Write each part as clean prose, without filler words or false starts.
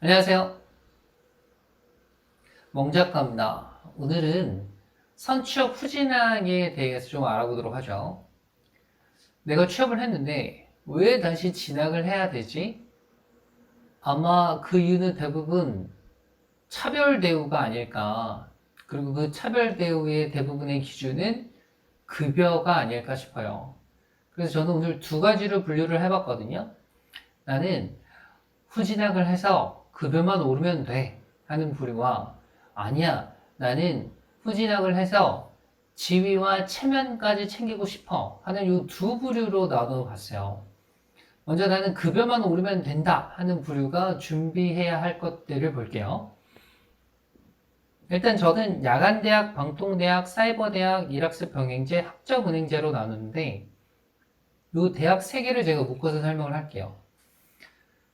안녕하세요. 멍작가입니다. 오늘은 선취업 후진학에 대해서 좀 알아보도록 하죠. 내가 취업을 했는데 왜 다시 진학을 해야 되지? 아마 그 이유는 대부분 차별 대우가 아닐까. 그리고 그 차별 대우의 대부분의 기준은 급여가 아닐까 싶어요. 그래서 저는 오늘 두 가지로 분류를 해봤거든요. 나는 후진학을 해서 급여만 오르면 돼 하는 부류와 아니야 나는 후진학을 해서 지위와 체면까지 챙기고 싶어 하는 이 두 부류로 나눠 봤어요. 먼저 나는 급여만 오르면 된다 하는 부류가 준비해야 할 것들을 볼게요. 일단 저는 야간대학, 방통대학, 사이버대학, 일학습 병행제, 학점은행제로 나누는데 이 대학 세 개를 제가 묶어서 설명을 할게요.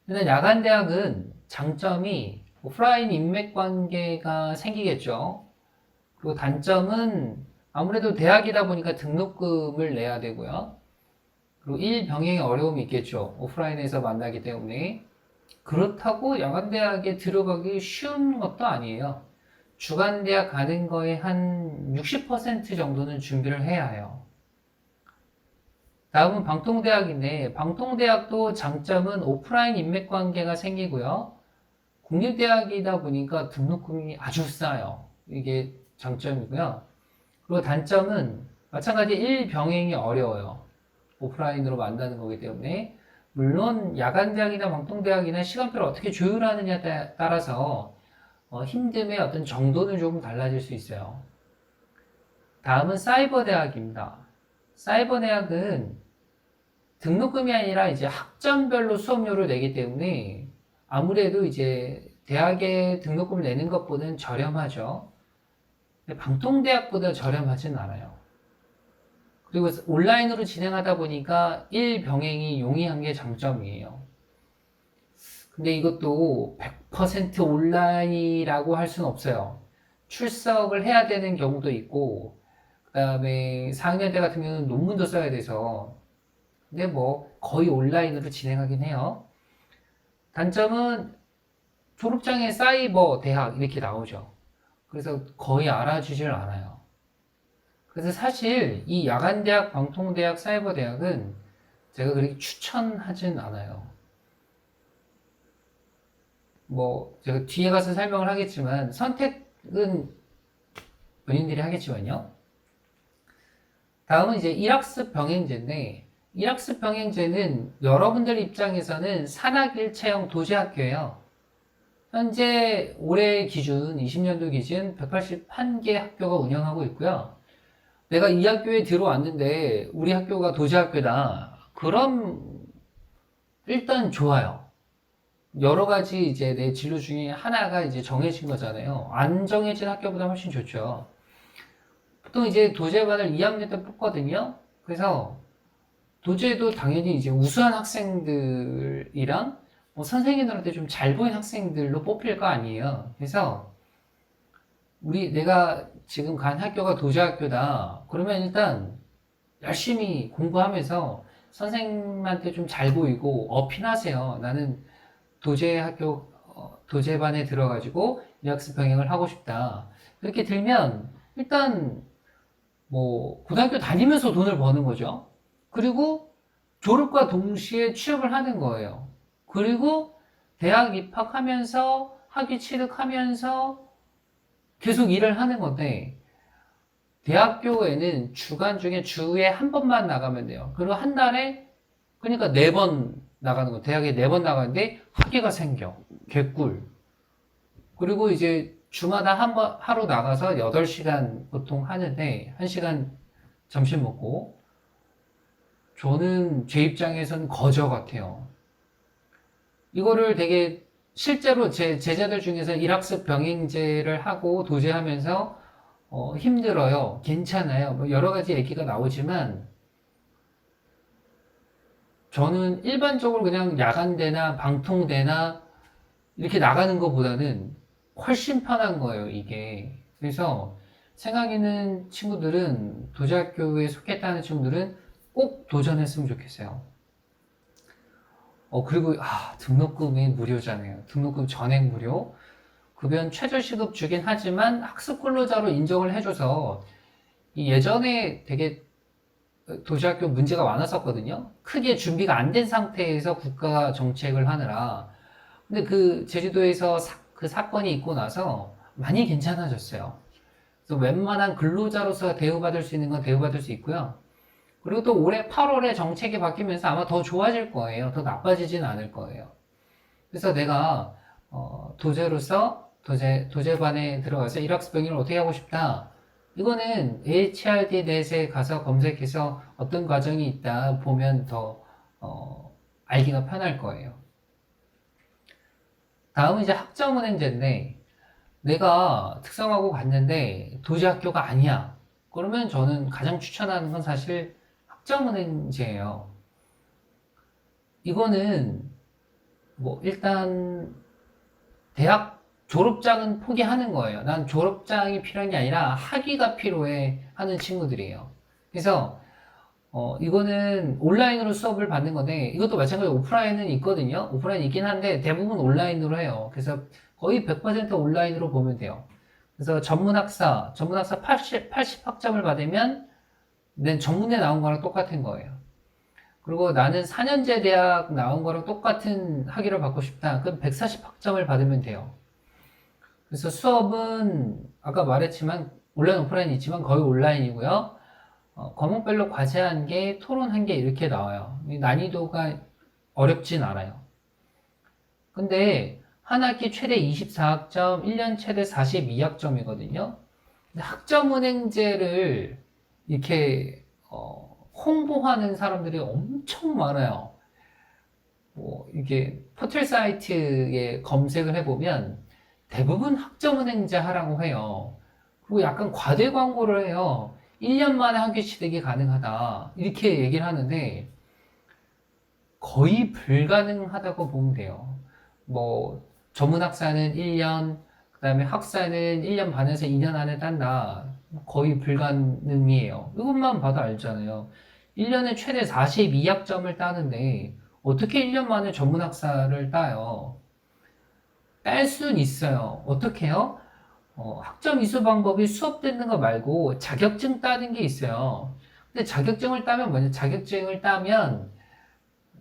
일단 야간 대학은 장점이 오프라인 인맥 관계가 생기겠죠. 그리고 단점은 아무래도 대학이다 보니까 등록금을 내야 되고요. 그리고 일병행의 어려움이 있겠죠. 오프라인에서 만나기 때문에. 그렇다고 야간 대학에 들어가기 쉬운 것도 아니에요. 주간 대학 가는 거에 한 60% 정도는 준비를 해야 해요. 다음은 방통대학인데 방통대학도 장점은 오프라인 인맥 관계가 생기고요. 국립대학이다 보니까 등록금이 아주 싸요. 이게 장점이고요. 그리고 단점은 마찬가지 일병행이 어려워요. 오프라인으로 만나는 거기 때문에 물론 야간대학이나 방통대학이나 시간표를 어떻게 조율하느냐에 따라서 힘듦의 어떤 정도는 조금 달라질 수 있어요. 다음은 사이버대학입니다. 사이버대학은 등록금이 아니라 이제 학점별로 수업료를 내기 때문에 아무래도 이제 대학에 등록금을 내는 것보다는 저렴하죠. 근데 방통대학보다 저렴하진 않아요. 그리고 온라인으로 진행하다 보니까 일병행이 용이한 게 장점이에요. 근데 이것도 100% 온라인이라고 할 수는 없어요. 출석을 해야 되는 경우도 있고, 그 다음에 4학년 때 같은 경우는 논문도 써야 돼서 근데 뭐 거의 온라인으로 진행하긴 해요. 단점은 졸업장에 사이버 대학 이렇게 나오죠. 그래서 거의 알아주질 않아요. 그래서 사실 이 야간대학, 방통대학, 사이버대학은 제가 그렇게 추천하진 않아요. 뭐 제가 뒤에 가서 설명을 하겠지만 선택은 본인들이 하겠지만요. 다음은 이제 일학습 병행제인데 일학습 병행제는 여러분들 입장에서는 산학일체형 도시학교예요. 현재 올해 기준 20년도 기준 181개 학교가 운영하고 있고요. 내가 이 학교에 들어왔는데 우리 학교가 도시학교다. 그럼 일단 좋아요. 여러 가지 이제 내 진로 중에 하나가 이제 정해진 거잖아요. 안 정해진 학교보다 훨씬 좋죠. 보통 이제 도제반을 2학년 때 뽑거든요. 그래서 도제도 당연히 이제 우수한 학생들이랑 뭐 선생님들한테 좀 잘 보인 학생들로 뽑힐 거 아니에요. 그래서 내가 지금 간 학교가 도제학교다. 그러면 일단 열심히 공부하면서 선생님한테 좀 잘 보이고 어필하세요. 나는 도제학교 도제반에 들어가지고 이학습 병행을 하고 싶다. 그렇게 들면 일단 뭐 고등학교 다니면서 돈을 버는 거죠. 그리고 졸업과 동시에 취업을 하는 거예요. 그리고 대학 입학하면서 학위 취득하면서 계속 일을 하는 건데 대학교에는 주간 중에 주에 한 번만 나가면 돼요. 그리고 한 달에 그러니까 네 번 나가는 거. 대학에 네 번 나가는데 학위가 생겨. 개꿀. 그리고 이제 주마다 한 번 하루 나가서 8시간 보통 하는데 1시간 점심 먹고 저는 제 입장에선 거저 같아요. 이거를 되게 실제로 제 제자들 중에서 일학습 병행제를 하고 도제하면서 힘들어요. 괜찮아요. 뭐 여러 가지 얘기가 나오지만 저는 일반적으로 그냥 야간대나 방통대나 이렇게 나가는 것보다는 훨씬 편한 거예요, 이게. 그래서 생각 있는 친구들은 도제학교에 속했다는 친구들은 꼭 도전했으면 좋겠어요. 그리고, 등록금이 무료잖아요. 등록금 전액 무료. 급여는 최저시급 주긴 하지만 학습 근로자로 인정을 해줘서 이 예전에 되게 도시학교 문제가 많았었거든요. 크게 준비가 안 된 상태에서 국가 정책을 하느라. 근데 그 제주도에서 그 사건이 있고 나서 많이 괜찮아졌어요. 그래서 웬만한 근로자로서 대우받을 수 있는 건 대우받을 수 있고요. 그리고 또 올해 8월에 정책이 바뀌면서 아마 더 좋아질 거예요. 더 나빠지진 않을 거예요. 그래서 내가 도제로서 도제반에 들어가서 일학습 병행을 어떻게 하고 싶다. 이거는 HRD 넷에 가서 검색해서 어떤 과정이 있다 보면 더 알기가 편할 거예요. 다음은 이제 학점은행제인데 내가 특성화고 갔는데 도시학교가 아니야. 그러면 저는 가장 추천하는 건 사실 학점은행제예요. 이거는 뭐 일단 대학 졸업장은 포기하는 거예요. 난 졸업장이 필요한 게 아니라 학위가 필요해 하는 친구들이에요. 그래서 이거는 온라인으로 수업을 받는 건데 이것도 마찬가지로 오프라인은 있거든요. 오프라인 있긴 한데 대부분 온라인으로 해요. 그래서 거의 100% 온라인으로 보면 돼요. 그래서 전문학사 80학점을 받으면 내 전문대 나온 거랑 똑같은 거예요. 그리고 나는 4년제 대학 나온 거랑 똑같은 학위를 받고 싶다. 그럼 140학점을 받으면 돼요. 그래서 수업은 아까 말했지만 온라인 오프라인 있지만 거의 온라인이고요. 과목별로 과제 한 개, 토론 한 개 이렇게 나와요. 난이도가 어렵진 않아요. 근데 한 학기 최대 24학점, 1년 최대 42학점이거든요. 학점은행제를 이렇게 홍보하는 사람들이 엄청 많아요. 뭐 이게 포털 사이트에 검색을 해보면 대부분 학점은행제 하라고 해요. 그리고 약간 과대 광고를 해요. 1년 만에 학위 취득이 가능하다. 이렇게 얘기를 하는데 거의 불가능하다고 보면 돼요. 뭐 전문학사는 1년, 그 다음에 학사는 1년 반에서 2년 안에 딴다. 거의 불가능이에요. 이것만 봐도 알잖아요. 1년에 최대 42학점을 따는데 어떻게 1년 만에 전문학사를 따요? 딸 수는 있어요. 어떻게 해요? 학점 이수 방법이 수업 듣는 거 말고 자격증 따는 게 있어요. 근데 자격증을 따면 뭐냐? 자격증을 따면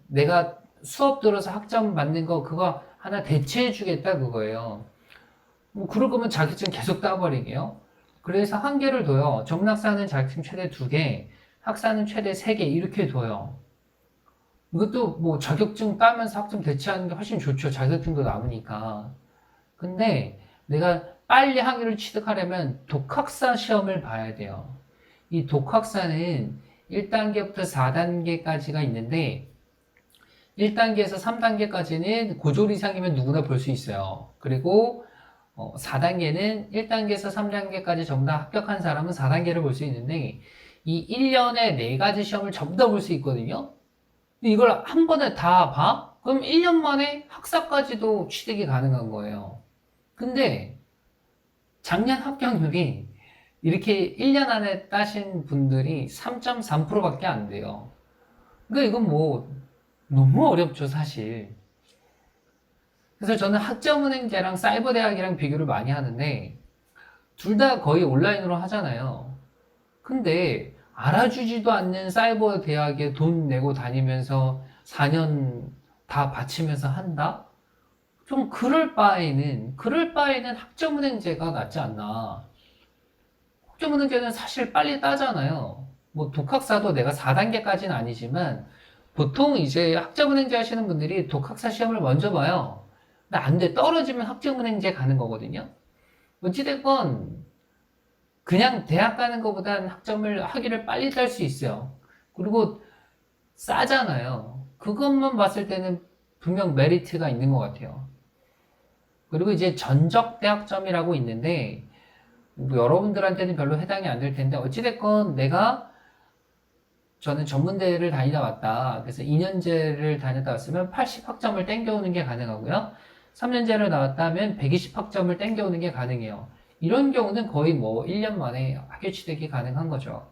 내가 수업 들어서 학점 받는 거 그거 하나 대체해 주겠다 그거예요. 뭐 그럴 거면 자격증 계속 따버리게요. 그래서 한계를 둬요. 전문학사는 자격증 최대 2개, 학사는 최대 3개 이렇게 둬요. 이것도 뭐 자격증 따면서 학점 대체하는 게 훨씬 좋죠. 자격증도 남으니까. 근데 내가 빨리 학위를 취득하려면 독학사 시험을 봐야 돼요. 이 독학사는 1단계부터 4단계까지가 있는데 1단계에서 3단계까지는 고졸 이상이면 누구나 볼 수 있어요. 그리고 4단계는 1단계에서 3단계까지 전부 다 합격한 사람은 4단계를 볼 수 있는데 이 1년에 4가지 시험을 전부 다 볼 수 있거든요. 이걸 한 번에 다 봐? 그럼 1년 만에 학사까지도 취득이 가능한 거예요. 근데 작년 합격률이 이렇게 1년 안에 따신 분들이 3.3%밖에 안 돼요. 그러니까 이건 뭐 너무 어렵죠, 사실. 그래서 저는 학점은행제랑 사이버대학이랑 비교를 많이 하는데 둘 다 거의 온라인으로 하잖아요. 근데 알아주지도 않는 사이버 대학에 돈 내고 다니면서 4년 다 바치면서 한다? 좀 그럴 바에는 학점은행제가 낫지 않나. 학점은행제는 사실 빨리 따잖아요. 뭐 독학사도 내가 4단계까지는 아니지만 보통 이제 학점은행제 하시는 분들이 독학사 시험을 먼저 봐요. 근데 안 돼. 떨어지면 학점은행제 가는 거거든요. 어찌됐건 그냥 대학 가는 것보단 학위를 빨리 딸 수 있어요. 그리고 싸잖아요. 그것만 봤을 때는 분명 메리트가 있는 것 같아요. 그리고 이제 전적 대학점이라고 있는데 뭐 여러분들한테는 별로 해당이 안 될 텐데 어찌됐건 저는 전문대를 다니다 왔다. 그래서 2년제를 다녔다 왔으면 80학점을 땡겨오는 게 가능하고요. 3년제를 나왔다면 120학점을 땡겨오는 게 가능해요. 이런 경우는 거의 뭐 1년 만에 학위 취득이 가능한 거죠.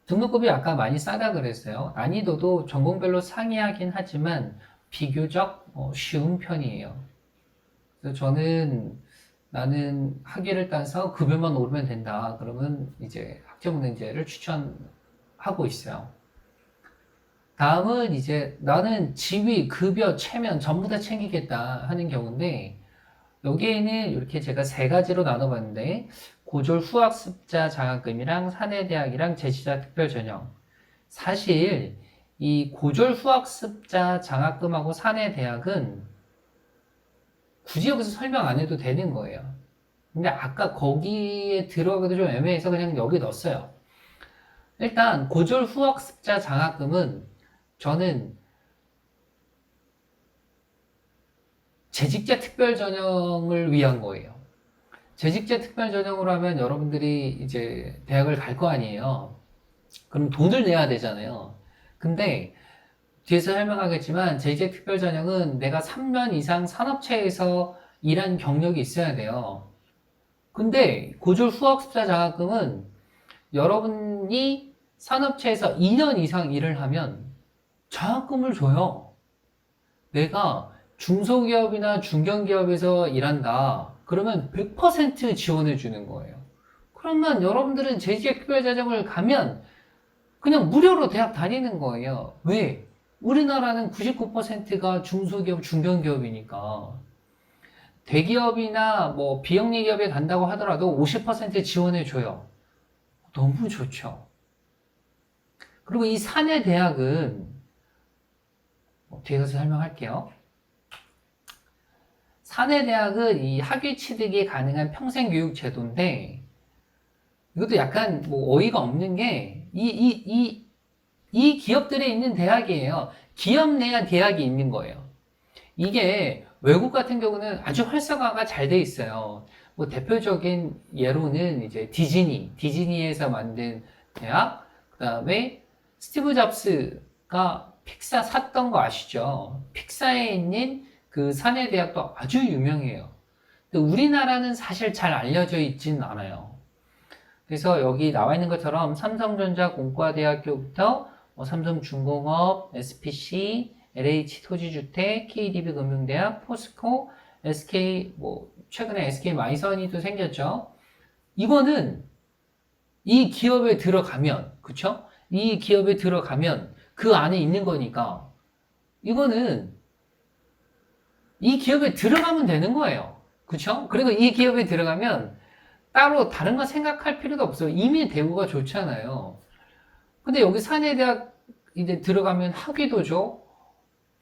등록금이 아까 많이 싸다 그랬어요. 난이도도 전공별로 상이하긴 하지만 비교적 쉬운 편이에요. 그래서 저는 나는 학위를 따서 급여만 오르면 된다. 그러면 이제 학점은행제를 추천하고 있어요. 다음은 이제 나는 지위, 급여, 체면 전부 다 챙기겠다 하는 경우인데 여기에는 이렇게 제가 세 가지로 나눠봤는데 고졸 후학습자 장학금이랑 사내대학이랑 제시자 특별전형. 사실 이 고졸 후학습자 장학금하고 사내대학은 굳이 여기서 설명 안 해도 되는 거예요. 근데 아까 거기에 들어가기도 좀 애매해서 그냥 여기 넣었어요. 일단 고졸 후학습자 장학금은 저는 재직자 특별 전형을 위한 거예요. 재직자 특별 전형으로 하면 여러분들이 이제 대학을 갈 거 아니에요. 그럼 돈을 내야 되잖아요. 근데 뒤에서 설명하겠지만 재직자 특별 전형은 내가 3년 이상 산업체에서 일한 경력이 있어야 돼요. 근데 고졸 후학습자 장학금은 여러분이 산업체에서 2년 이상 일을 하면 장학금을 줘요. 내가 중소기업이나 중견기업에서 일한다. 그러면 100% 지원해 주는 거예요. 그러면 여러분들은 재직자 특별자정을 가면 그냥 무료로 대학 다니는 거예요. 왜? 우리나라는 99%가 중소기업, 중견기업이니까. 대기업이나 뭐 비영리 기업에 간다고 하더라도 50% 지원해 줘요. 너무 좋죠. 그리고 이 사내 대학은 뒤에 가서 설명할게요. 사내대학은 이 학위 취득이 가능한 평생교육 제도인데, 이것도 약간 뭐 어이가 없는 게, 이 기업들에 있는 대학이에요. 기업 내에 대학이 있는 거예요. 이게 외국 같은 경우는 아주 활성화가 잘 돼 있어요. 뭐 대표적인 예로는 이제 디즈니에서 만든 대학, 그 다음에 스티브 잡스가 픽사 샀던 거 아시죠? 픽사에 있는 그 사내 대학도 아주 유명해요. 근데 우리나라는 사실 잘 알려져 있진 않아요. 그래서 여기 나와 있는 것처럼 삼성전자 공과대학교부터 삼성중공업, SPC, LH토지주택, KDB 금융대학, 포스코, SK 최근에 SK 마이선이도 생겼죠. 이거는 이 기업에 들어가면 그쵸? 이 기업에 들어가면 그 안에 있는 거니까 이거는 이 기업에 들어가면 되는 거예요. 그쵸? 그리고 이 기업에 들어가면 따로 다른 거 생각할 필요도 없어요. 이미 대우가 좋잖아요. 근데 여기 사내대학 이제 들어가면 학위도 줘?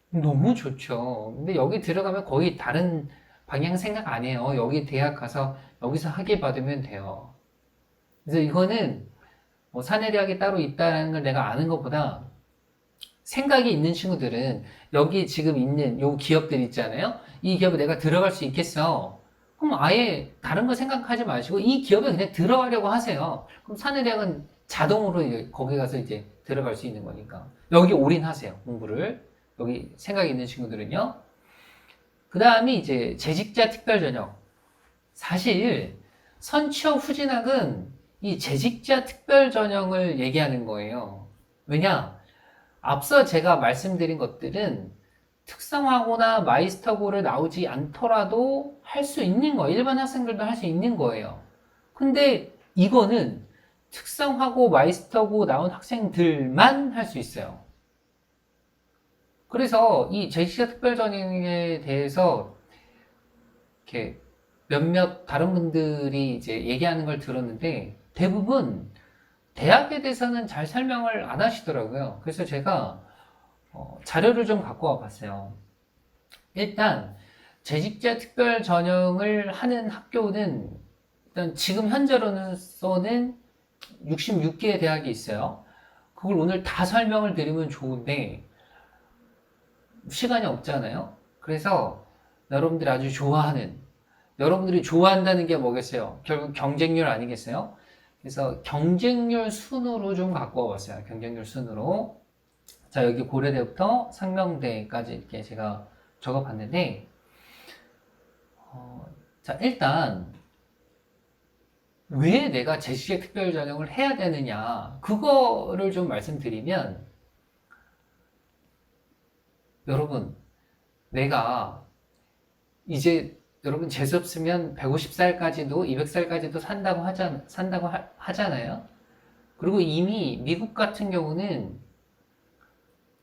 너무 좋죠. 근데 여기 들어가면 거의 다른 방향 생각 안 해요. 여기 대학 가서 여기서 학위 받으면 돼요. 그래서 이거는 뭐 사내대학이 따로 있다는 걸 내가 아는 것보다 생각이 있는 친구들은 여기 지금 있는 요 기업들 있잖아요. 이 기업에 내가 들어갈 수 있겠어. 그럼 아예 다른 거 생각하지 마시고 이 기업에 그냥 들어가려고 하세요. 그럼 사내대학은 자동으로 이제 거기 가서 이제 들어갈 수 있는 거니까. 여기 올인하세요. 공부를. 여기 생각이 있는 친구들은요. 그 다음이 이제 재직자 특별전형. 사실 선취업 후진학은 이 재직자 특별전형을 얘기하는 거예요. 왜냐? 앞서 제가 말씀드린 것들은 특성화고나 마이스터고를 나오지 않더라도 할 수 있는 거예요. 일반 학생들도 할 수 있는 거예요. 근데 이거는 특성화고 마이스터고 나온 학생들만 할 수 있어요. 그래서 이 재직자 특별전형에 대해서 이렇게 몇몇 다른 분들이 이제 얘기하는 걸 들었는데 대부분 대학에 대해서는 잘 설명을 안 하시더라고요. 그래서 제가 자료를 좀 갖고 와 봤어요. 일단 재직자 특별 전형을 하는 학교는 일단 지금 현재로서는 66개의 대학이 있어요. 그걸 오늘 다 설명을 드리면 좋은데 시간이 없잖아요. 그래서 여러분들이 좋아한다는 게 뭐겠어요? 결국 경쟁률 아니겠어요? 그래서 경쟁률 순으로 좀 갖고 와봤어요. 경쟁률 순으로. 자, 여기 고려대부터 상명대까지 이렇게 제가 적어봤는데, 자, 일단, 왜 내가 재직의 특별 전형을 해야 되느냐, 그거를 좀 말씀드리면, 여러분, 내가 이제 여러분 재수 없으면 150살까지도 200살까지도 산다고 하잖아요. 그리고 이미 미국 같은 경우는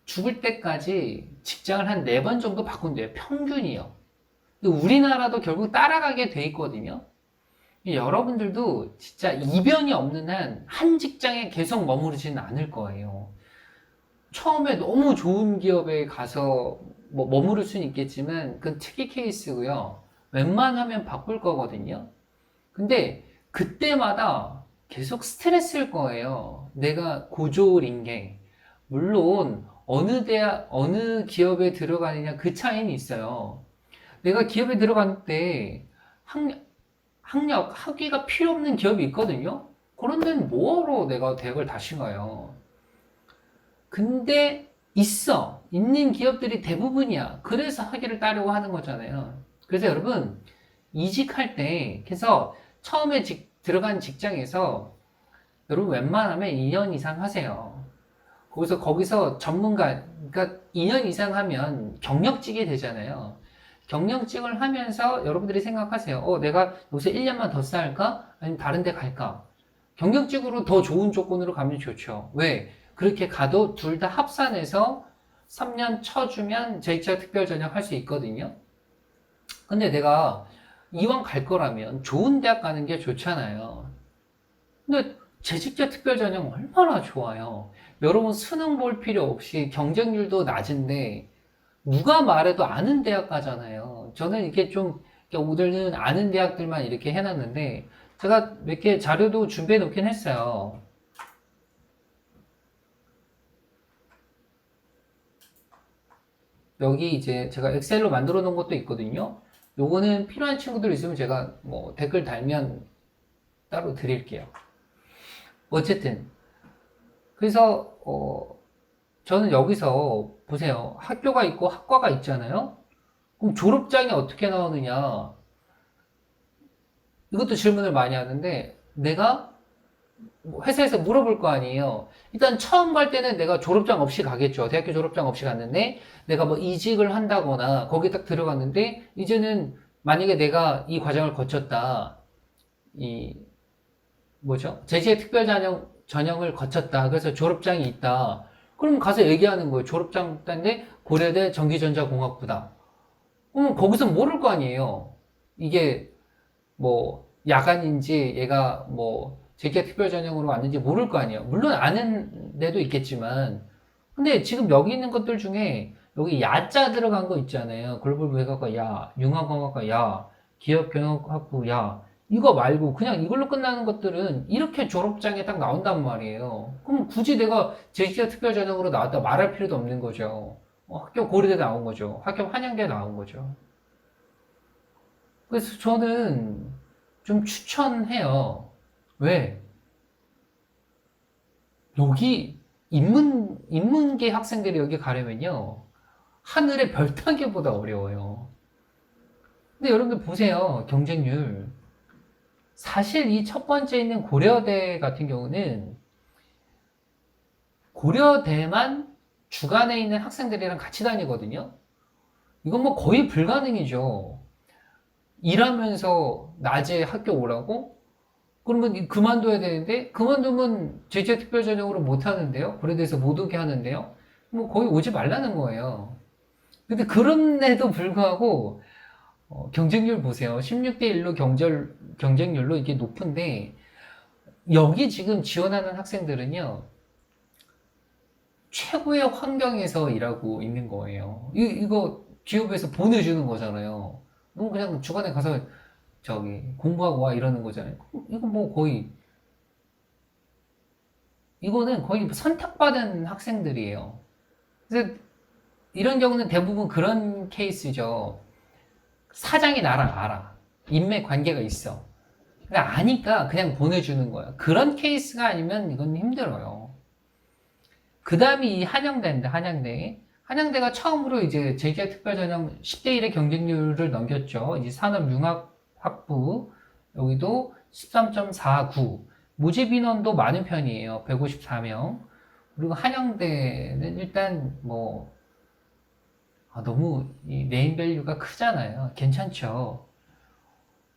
죽을 때까지 직장을 한 4번 정도 바꾼대요. 평균이요. 우리나라도 결국 따라가게 돼 있거든요. 여러분들도 진짜 이변이 없는 한 직장에 계속 머무르지는 않을 거예요. 처음에 너무 좋은 기업에 가서 뭐 머무를 수는 있겠지만 그건 특이 케이스고요. 웬만하면 바꿀 거거든요. 근데 그때마다 계속 스트레스일 거예요. 내가 고졸인 게. 물론 어느 대학, 어느 기업에 들어가느냐 그 차이는 있어요. 내가 기업에 들어갈 때 학위가 필요 없는 기업이 있거든요. 그런 데는 뭐하러 내가 대학을 다시 가요. 근데 있는 기업들이 대부분이야. 그래서 학위를 따려고 하는 거잖아요. 그래서 여러분, 이직할 때, 그래서 처음에 들어간 직장에서 여러분 웬만하면 2년 이상 하세요. 거기서 전문가, 그러니까 2년 이상 하면 경력직이 되잖아요. 경력직을 하면서 여러분들이 생각하세요. 내가 여기서 1년만 더 쌓을까? 아니면 다른 데 갈까? 경력직으로 더 좋은 조건으로 가면 좋죠. 왜? 그렇게 가도 둘 다 합산해서 3년 쳐주면 재직자 특별 전형 할 수 있거든요. 근데 내가 이왕 갈 거라면 좋은 대학 가는 게 좋잖아요. 근데 재직자 특별 전형 얼마나 좋아요. 여러분 수능 볼 필요 없이 경쟁률도 낮은데 누가 말해도 아는 대학 가잖아요. 저는 이렇게 좀 오늘은 아는 대학들만 이렇게 해놨는데 제가 몇 개 자료도 준비해 놓긴 했어요. 여기 이제 제가 엑셀로 만들어 놓은 것도 있거든요. 요거는 필요한 친구들 있으면 제가 뭐 댓글 달면 따로 드릴게요. 어쨌든 그래서 저는 여기서 보세요. 학교가 있고 학과가 있잖아요. 그럼 졸업장이 어떻게 나오느냐? 이것도 질문을 많이 하는데 내가 회사에서 물어볼 거 아니에요. 일단 처음 갈 때는 내가 졸업장 없이 가겠죠. 대학교 졸업장 없이 갔는데 내가 뭐 이직을 한다거나 거기 딱 들어갔는데 이제는 만약에 내가 이 과정을 거쳤다. 이 뭐죠? 제시의 특별 전형을 거쳤다. 그래서 졸업장이 있다. 그럼 가서 얘기하는 거예요. 졸업장 딴데 고려대 전기전자공학부다. 그럼 거기서 모를 거 아니에요. 이게 뭐 야간인지 얘가 뭐 제기가 특별 전형으로 왔는지 모를 거 아니에요. 물론 아는 데도 있겠지만 근데 지금 여기 있는 것들 중에 여기 야자 들어간 거 있잖아요. 글로벌 외교학과 야, 융합공학과 야, 기업경영학부 야 이거 말고 그냥 이걸로 끝나는 것들은 이렇게 졸업장에 딱 나온단 말이에요. 그럼 굳이 내가 제시가 특별 전형으로 나왔다 말할 필요도 없는 거죠. 학교 고려대 나온 거죠. 학교 한양대 나온 거죠. 그래서 저는 좀 추천해요. 왜? 여기 인문계 학생들이 여기 가려면요. 하늘의 별 따기보다 어려워요. 근데 여러분들 보세요. 경쟁률. 사실 이 첫 번째 있는 고려대 같은 경우는 고려대만 주간에 있는 학생들이랑 같이 다니거든요. 이건 뭐 거의 불가능이죠. 일하면서 낮에 학교 오라고? 그러면 그만둬야 되는데 그만두면 제재 특별 전형으로 못 하는데요. 고려대에서 못 오게 하는데요. 뭐 거의 오지 말라는 거예요. 근데 그럼에도 불구하고 경쟁률 보세요. 16대 1로 경쟁률로 이게 높은데 여기 지금 지원하는 학생들은요. 최고의 환경에서 일하고 있는 거예요. 이거 기업에서 보내주는 거잖아요. 뭐 그냥 주간에 가서 저기 공부하고 와 이러는 거잖아요. 이거 뭐 거의 이거는 거의 선택받은 학생들이에요. 그래서 이런 경우는 대부분 그런 케이스죠. 사장이 나랑 알아. 인맥 관계가 있어. 그러니까 아니까 그냥 보내주는 거야. 그런 케이스가 아니면 이건 힘들어요. 그 다음이 한양대인데, 한양대. 한양대가 처음으로 이제 제기학 특별전형 10대 1의 경쟁률을 넘겼죠. 이제 산업융합학부, 여기도 13.49. 모집 인원도 많은 편이에요. 154명. 그리고 한양대는 일단 뭐 너무 이 네임밸류가 크잖아요. 괜찮죠.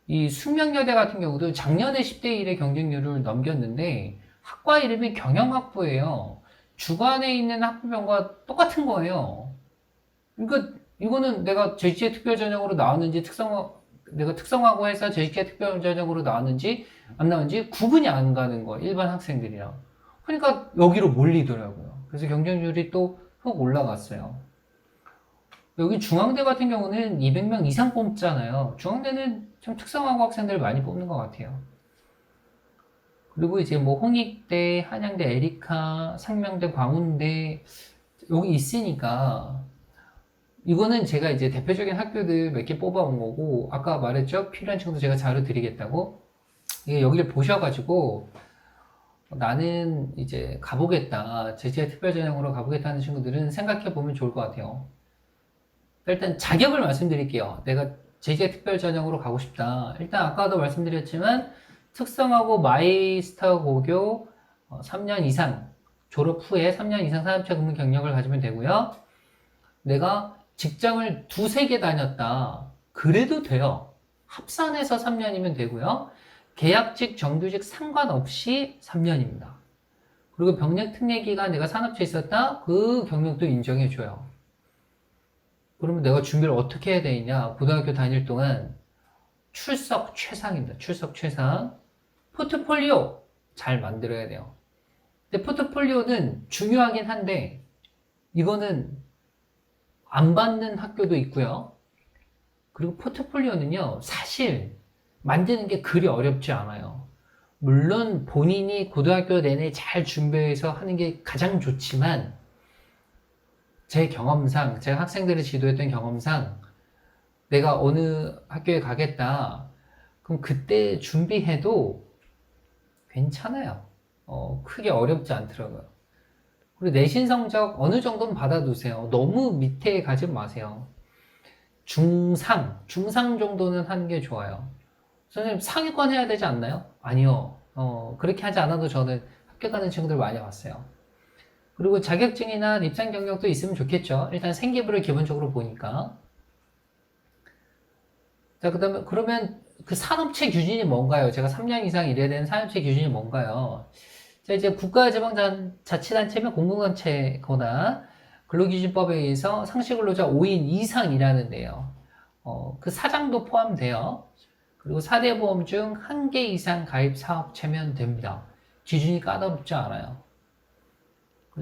이 숙명여대 같은 경우도 작년에 10대 1의 경쟁률을 넘겼는데 학과 이름이 경영학부예요. 주관에 있는 학부병과 똑같은 거예요. 그러니까 이거는 내가 제시의 특별 전형으로 나왔는지 내가 특성화고 해서 제시의 특별 전형으로 나왔는지 안 나왔는지 구분이 안 가는 거예요. 일반 학생들이랑. 그러니까 여기로 몰리더라고요. 그래서 경쟁률이 또 훅 올라갔어요. 여기 중앙대 같은 경우는 200명 이상 뽑잖아요. 중앙대는 좀 특성화고 학생들 많이 뽑는 것 같아요. 그리고 이제 뭐 홍익대, 한양대, 에리카, 상명대, 광운대 여기 있으니까 이거는 제가 이제 대표적인 학교들 몇 개 뽑아온 거고 아까 말했죠? 필요한 친구도 제가 자료 드리겠다고. 이게 여기를 보셔가지고 나는 이제 가보겠다. 제시의 특별 전형으로 가보겠다 하는 친구들은 생각해 보면 좋을 것 같아요. 일단 자격을 말씀드릴게요. 내가 제시의 특별 전형으로 가고 싶다. 일단 아까도 말씀드렸지만 특성하고 마이스터 고교 3년 이상 졸업 후에 3년 이상 사업체 근무 경력을 가지면 되고요. 내가 직장을 두세 개 다녔다. 그래도 돼요. 합산해서 3년이면 되고요. 계약직, 정규직 상관없이 3년입니다. 그리고 병력 특례 기간 내가 산업체에 있었다. 그 경력도 인정해줘요. 그러면 내가 준비를 어떻게 해야 되느냐? 고등학교 다닐 동안 출석 최상입니다. 출석 최상. 포트폴리오 잘 만들어야 돼요. 근데 포트폴리오는 중요하긴 한데 이거는 안 받는 학교도 있고요. 그리고 포트폴리오는요, 사실 만드는 게 그리 어렵지 않아요. 물론 본인이 고등학교 내내 잘 준비해서 하는 게 가장 좋지만 제 경험상, 제가 학생들을 지도했던 경험상 내가 어느 학교에 가겠다. 그럼 그때 준비해도 괜찮아요. 크게 어렵지 않더라고요. 그리고 내신 성적 어느 정도는 받아두세요. 너무 밑에 가지 마세요. 중상 정도는 하는 게 좋아요. 선생님, 상위권 해야 되지 않나요? 아니요. 그렇게 하지 않아도 저는 학교 가는 친구들 많이 봤어요. 그리고 자격증이나 입상 경력도 있으면 좋겠죠. 일단 생기부를 기본적으로 보니까. 자, 그러면 그 산업체 기준이 뭔가요? 제가 3년 이상 일해야 되는 산업체 기준이 뭔가요? 자, 이제 국가지방자치단체면 공공단체거나 근로기준법에 의해서 상시근로자 5인 이상 일하는데요. 그 사장도 포함돼요. 그리고 4대 보험 중 1개 이상 가입 사업체면 됩니다. 기준이 까다롭지 않아요.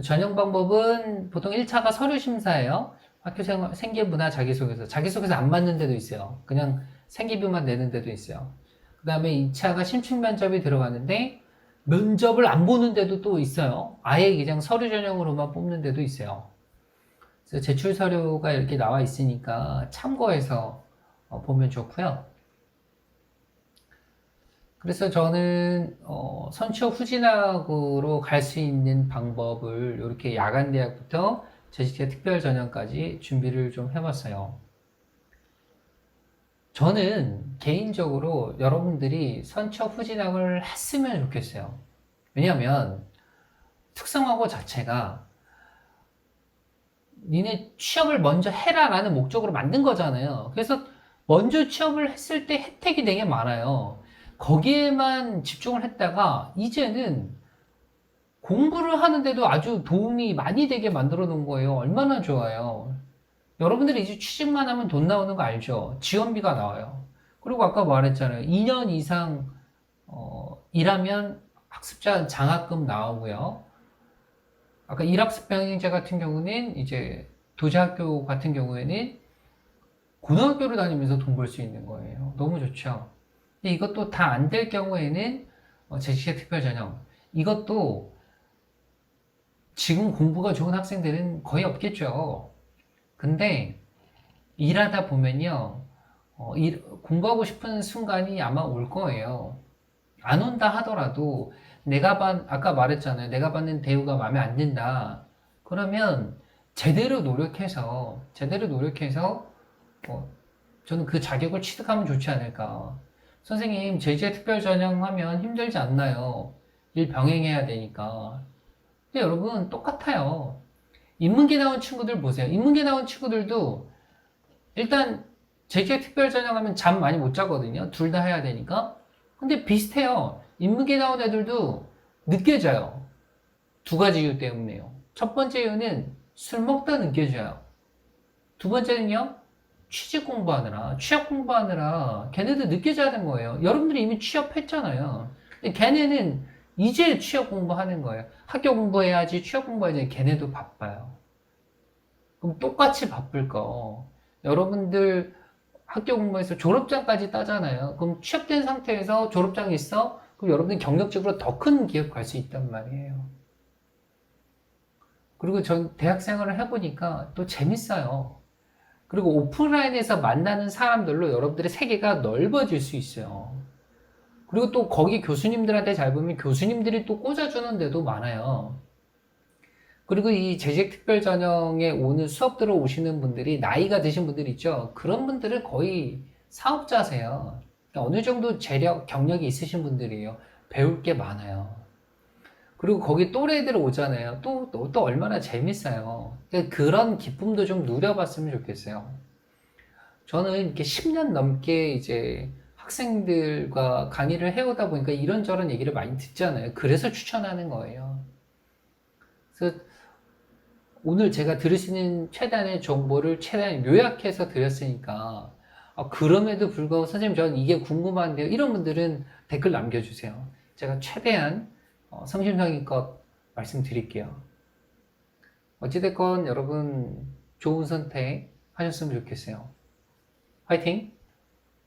전형 방법은 보통 1차가 서류 심사예요. 학교 생계부나 자기소개서. 자기소개서 안 맞는 데도 있어요. 그냥 생기부만 내는 데도 있어요. 그 다음에 2차가 심층 면접이 들어가는데 면접을 안 보는 데도 또 있어요. 아예 그냥 서류 전형으로만 뽑는 데도 있어요. 그래서 제출 서류가 이렇게 나와 있으니까 참고해서 보면 좋고요. 그래서 저는 선취업 후진학으로 갈 수 있는 방법을 이렇게 야간대학부터 제시계 특별전형까지 준비를 좀 해봤어요. 저는 개인적으로 여러분들이 선취업 후진학을 했으면 좋겠어요. 왜냐하면 특성화고 자체가 니네 취업을 먼저 해라 라는 목적으로 만든 거잖아요. 그래서 먼저 취업을 했을 때 혜택이 되게 많아요. 거기에만 집중을 했다가 이제는 공부를 하는데도 아주 도움이 많이 되게 만들어 놓은 거예요. 얼마나 좋아요. 여러분들이 이제 취직만 하면 돈 나오는 거 알죠? 지원비가 나와요. 그리고 아까 말했잖아요. 2년 이상 일하면 학습자 장학금 나오고요. 아까 일학습 병행자 같은 경우는 이제 도시학교 같은 경우에는 고등학교를 다니면서 돈 벌 수 있는 거예요. 너무 좋죠. 근데 이것도 다 안 될 경우에는 제시계 특별전형 이것도 지금 공부가 좋은 학생들은 거의 없겠죠. 근데 일하다 보면요 공부하고 싶은 순간이 아마 올 거예요. 안 온다 하더라도 아까 말했잖아요. 내가 받는 대우가 마음에 안 든다. 그러면 제대로 노력해서 저는 그 자격을 취득하면 좋지 않을까. 선생님, 제주에 특별 전형하면 힘들지 않나요? 일 병행해야 되니까. 근데 여러분, 똑같아요. 인문계 나온 친구들 보세요. 인문계 나온 친구들도 일단 제주에 특별 전형하면 잠 많이 못 자거든요. 둘 다 해야 되니까. 근데 비슷해요. 인문계 나온 애들도 늦게 자요. 두 가지 이유 때문에요. 첫 번째 이유는 술 먹다 늦게 자요. 두 번째는요, 취직 공부하느라, 취업 공부하느라 걔네들 늦게 자는 거예요. 여러분들이 이미 취업했잖아요. 근데 걔네는 이제 취업 공부하는 거예요. 학교 공부해야지, 취업 공부해야지. 걔네도 바빠요. 그럼 똑같이 바쁠 거. 여러분들 학교 공부해서 졸업장까지 따잖아요. 그럼 취업된 상태에서 졸업장이 있어? 그럼 여러분들 경력적으로 더 큰 기업 갈 수 있단 말이에요. 그리고 전 대학 생활을 해보니까 또 재밌어요. 그리고 오프라인에서 만나는 사람들로 여러분들의 세계가 넓어질 수 있어요. 그리고 또 거기 교수님들한테 잘 보면 교수님들이 또 꽂아주는 데도 많아요. 그리고 이 재직특별전형에 오는 수업 들어오시는 분들이 나이가 드신 분들 있죠. 그런 분들은 거의 사업자세요. 그러니까 어느 정도 재력, 경력이 있으신 분들이에요. 배울 게 많아요. 그리고 거기 또래들 오잖아요. 또 얼마나 재밌어요. 그러니까 그런 기쁨도 좀 누려봤으면 좋겠어요. 저는 이렇게 10년 넘게 이제 학생들과 강의를 해오다 보니까 이런저런 얘기를 많이 듣잖아요. 그래서 추천하는 거예요. 그래서 오늘 제가 들으시는 최단의 정보를 최대한 요약해서 드렸으니까 그럼에도 불구하고 선생님 저는 이게 궁금한데요. 이런 분들은 댓글 남겨주세요. 제가 최대한 성심성의껏 말씀드릴게요. 어찌됐건 여러분 좋은 선택 하셨으면 좋겠어요. 화이팅!